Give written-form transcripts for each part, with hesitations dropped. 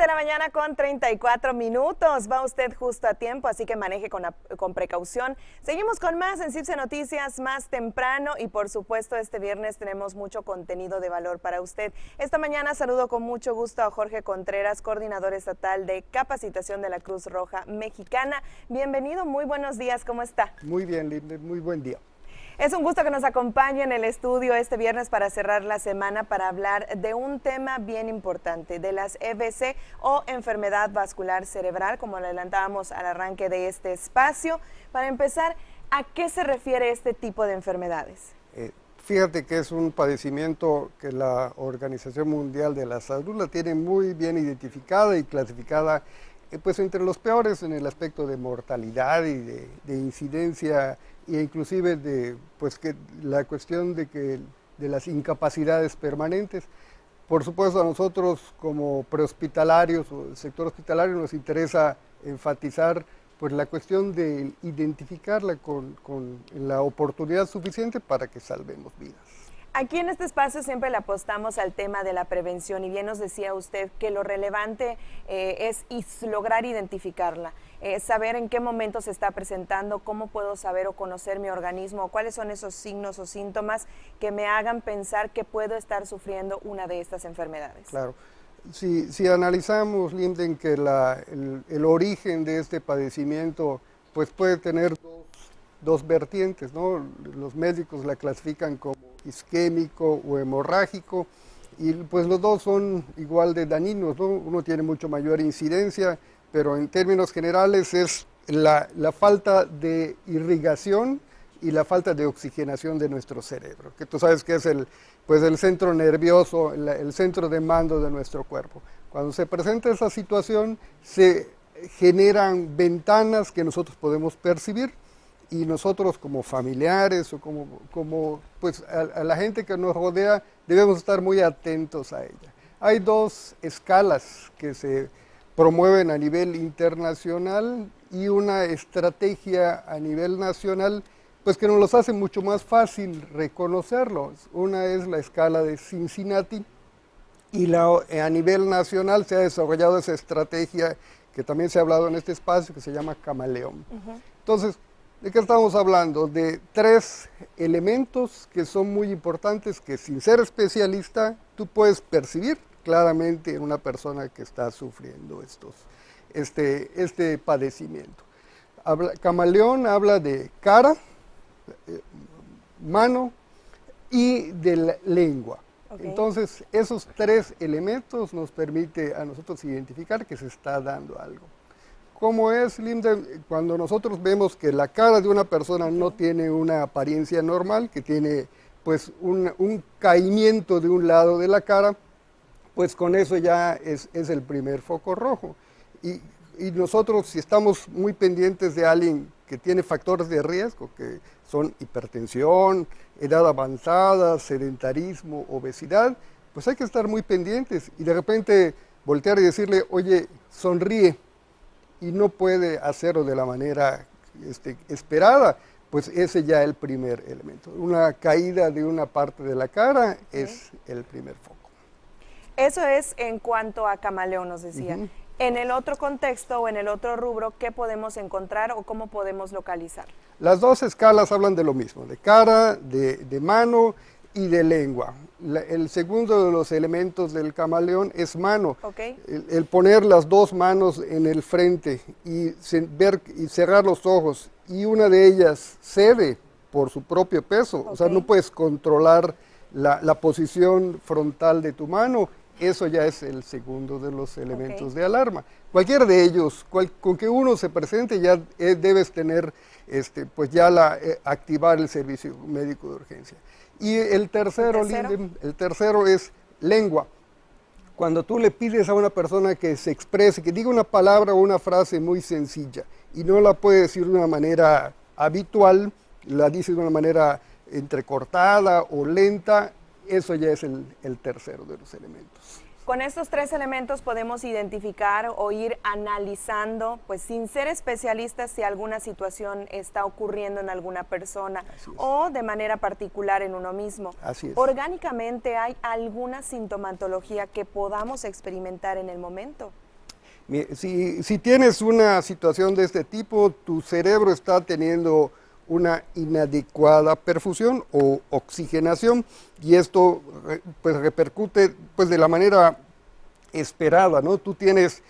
7 de la mañana con 34 minutos. Va usted justo a tiempo, así que maneje con precaución. Seguimos con más en CIPSE Noticias más temprano y por supuesto este viernes tenemos mucho contenido de valor para usted. Esta mañana saludo con mucho gusto a Jorge Contreras, coordinador estatal de capacitación de la Cruz Roja Mexicana. Bienvenido, muy buenos días, ¿cómo está? Muy bien, Linda, muy buen día. Es un gusto que nos acompañe en el estudio este viernes para cerrar la semana para hablar de un tema bien importante, de las EBC o enfermedad vascular cerebral, como lo adelantábamos al arranque de este espacio. Para empezar, ¿a qué se refiere este tipo de enfermedades? Fíjate que es un padecimiento que la Organización Mundial de la Salud la tiene muy bien identificada y clasificada pues entre los peores en el aspecto de mortalidad y de incidencia e inclusive de pues que la cuestión de las incapacidades permanentes. Por supuesto a nosotros como prehospitalarios o el sector hospitalario nos interesa enfatizar pues la cuestión de identificarla con la oportunidad suficiente para que salvemos vidas. Aquí en este espacio siempre le apostamos al tema de la prevención y bien nos decía usted que lo relevante es lograr identificarla, saber en qué momento se está presentando, cómo puedo saber o conocer mi organismo, cuáles son esos signos o síntomas que me hagan pensar que puedo estar sufriendo una de estas enfermedades. Claro, si analizamos, Linden, que el origen de este padecimiento pues puede tener dos vertientes, ¿no? Los médicos la clasifican como isquémico o hemorrágico y pues los dos son igual de dañinos, ¿no? Uno tiene mucho mayor incidencia, pero en términos generales es la falta de irrigación y la falta de oxigenación de nuestro cerebro, que tú sabes que es el centro nervioso, el centro de mando de nuestro cuerpo. Cuando se presenta esa situación se generan ventanas que nosotros podemos percibir y nosotros como familiares o como pues a la gente que nos rodea debemos estar muy atentos a ella. Hay dos escalas que se promueven a nivel internacional y una estrategia a nivel nacional pues que nos los hace mucho más fácil reconocerlos. Una es la escala de Cincinnati y a nivel nacional se ha desarrollado esa estrategia que también se ha hablado en este espacio que se llama Camaleón. Entonces, ¿de qué estamos hablando? De tres elementos que son muy importantes que sin ser especialista tú puedes percibir claramente en una persona que está sufriendo este padecimiento. Camaleón habla de cara, mano y de la lengua. Okay. Entonces, esos tres elementos nos permite a nosotros identificar que se está dando algo. ¿Cómo es, Linda? Cuando nosotros vemos que la cara de una persona no tiene una apariencia normal, que tiene pues un caimiento de un lado de la cara, pues con eso ya es el primer foco rojo. Y nosotros, si estamos muy pendientes de alguien que tiene factores de riesgo, que son hipertensión, edad avanzada, sedentarismo, obesidad, pues hay que estar muy pendientes y de repente voltear y decirle, oye, sonríe, y no puede hacerlo de la manera esperada, pues ese ya es el primer elemento. Una caída de una parte de la cara es el primer foco. Eso es en cuanto a Camaleón, nos decía. En el otro contexto o en el otro rubro, ¿qué podemos encontrar o cómo podemos localizar? Las dos escalas hablan de lo mismo, de cara, de mano y de lengua. El segundo de los elementos del camaleón es mano. Okay. El poner las dos manos en el frente y ver y cerrar los ojos y una de ellas cede por su propio peso. Okay. O sea, no puedes controlar la posición frontal de tu mano. Eso ya es el segundo de los elementos de alarma. Cualquiera de ellos, con que uno se presente, ya debes tener, pues ya activar el servicio médico de urgencia. Y el tercero es lengua. Cuando tú le pides a una persona que se exprese, que diga una palabra o una frase muy sencilla y no la puede decir de una manera habitual, la dice de una manera entrecortada o lenta, eso ya es el tercero de los elementos. Con estos tres elementos podemos identificar o ir analizando, pues sin ser especialistas, si alguna situación está ocurriendo en alguna persona o de manera particular en uno mismo. Así es. ¿Orgánicamente hay alguna sintomatología que podamos experimentar en el momento? Si tienes una situación de este tipo, tu cerebro está teniendo una inadecuada perfusión o oxigenación y esto pues repercute pues de la manera esperada, ¿no? Tú tienes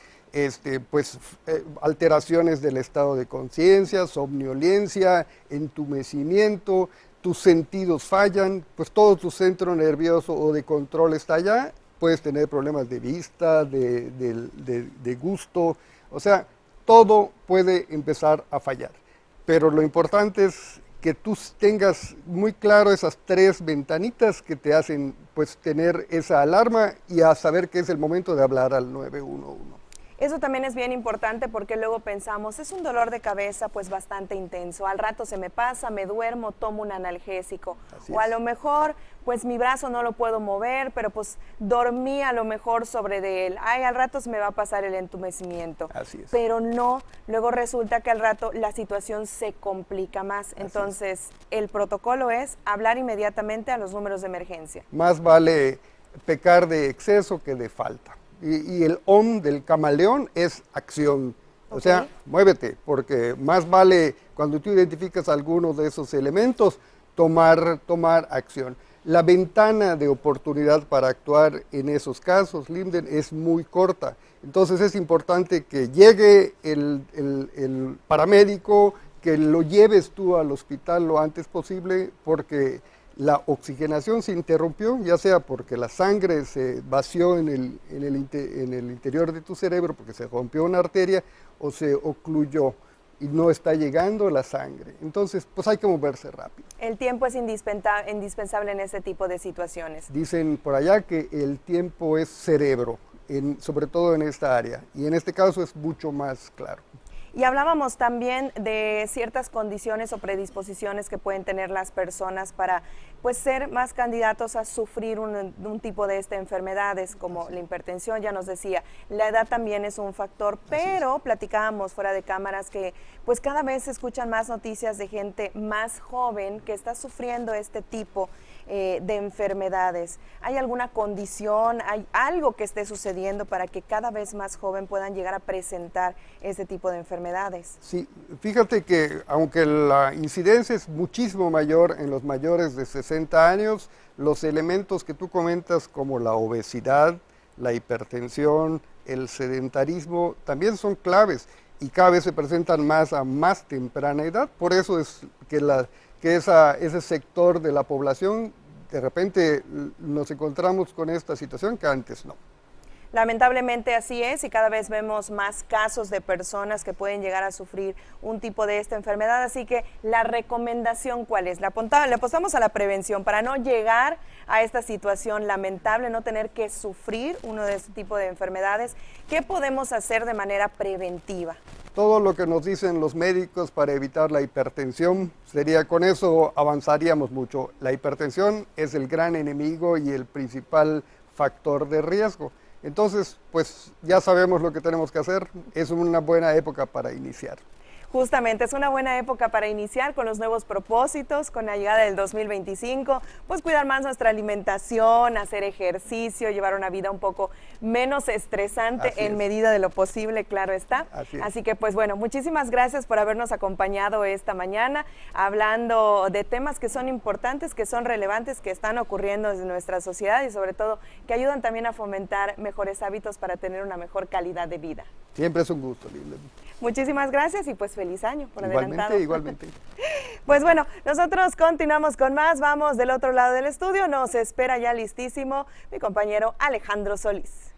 alteraciones del estado de conciencia, somnolencia, entumecimiento, tus sentidos fallan, pues todo tu centro nervioso o de control está allá, puedes tener problemas de vista, de gusto, o sea, todo puede empezar a fallar. Pero lo importante es que tú tengas muy claro esas 3 ventanitas que te hacen pues tener esa alarma y a saber que es el momento de hablar al 911. Eso también es bien importante porque luego pensamos, es un dolor de cabeza pues bastante intenso, al rato se me pasa, me duermo, tomo un analgésico, o a lo mejor pues mi brazo no lo puedo mover, pero pues dormí a lo mejor sobre de él, ay, al rato se me va a pasar el entumecimiento. Así es. Pero no, luego resulta que al rato la situación se complica más, entonces el protocolo es hablar inmediatamente a los números de emergencia. Más vale pecar de exceso que de falta. Y el OM del camaleón es acción. O sea, muévete, porque más vale cuando tú identificas algunos de esos elementos, tomar acción. La ventana de oportunidad para actuar en esos casos, Linden, es muy corta. Entonces es importante que llegue el paramédico, que lo lleves tú al hospital lo antes posible, porque la oxigenación se interrumpió, ya sea porque la sangre se vació en el interior de tu cerebro, porque se rompió una arteria o se ocluyó y no está llegando la sangre. Entonces, pues hay que moverse rápido. El tiempo es indispensable en este tipo de situaciones. Dicen por allá que el tiempo es cerebro, sobre todo en esta área, y en este caso es mucho más claro. Y hablábamos también de ciertas condiciones o predisposiciones que pueden tener las personas para pues ser más candidatos a sufrir un tipo de enfermedades como la hipertensión, ya nos decía, la edad también es un factor, pero platicábamos fuera de cámaras que pues cada vez se escuchan más noticias de gente más joven que está sufriendo este tipo de enfermedades. ¿Hay alguna condición, hay algo que esté sucediendo para que cada vez más joven puedan llegar a presentar este tipo de enfermedades? Sí, fíjate que aunque la incidencia es muchísimo mayor en los mayores de 60 años, los elementos que tú comentas como la obesidad, la hipertensión, el sedentarismo, también son claves y cada vez se presentan más a más temprana edad. Por eso es que ese sector de la población, de repente nos encontramos con esta situación que antes no. Lamentablemente así es y cada vez vemos más casos de personas que pueden llegar a sufrir un tipo de esta enfermedad, así que la recomendación ¿cuál es? Le apostamos a la prevención para no llegar a esta situación lamentable, no tener que sufrir uno de este tipo de enfermedades. ¿Qué podemos hacer de manera preventiva? Todo lo que nos dicen los médicos para evitar la hipertensión, con eso avanzaríamos mucho. La hipertensión es el gran enemigo y el principal factor de riesgo. Entonces, pues ya sabemos lo que tenemos que hacer, es una buena época para iniciar. Justamente, es una buena época para iniciar con los nuevos propósitos, con la llegada del 2025, pues cuidar más nuestra alimentación, hacer ejercicio, llevar una vida un poco menos estresante en medida de lo posible, claro está. Así que pues bueno, muchísimas gracias por habernos acompañado esta mañana, hablando de temas que son importantes, que son relevantes, que están ocurriendo en nuestra sociedad y sobre todo que ayudan también a fomentar mejores hábitos para tener una mejor calidad de vida. Siempre es un gusto, Linda. Muchísimas gracias y pues feliz año por adelantado. Igualmente. Pues bueno, nosotros continuamos con más, vamos del otro lado del estudio, nos espera ya listísimo mi compañero Alejandro Solís.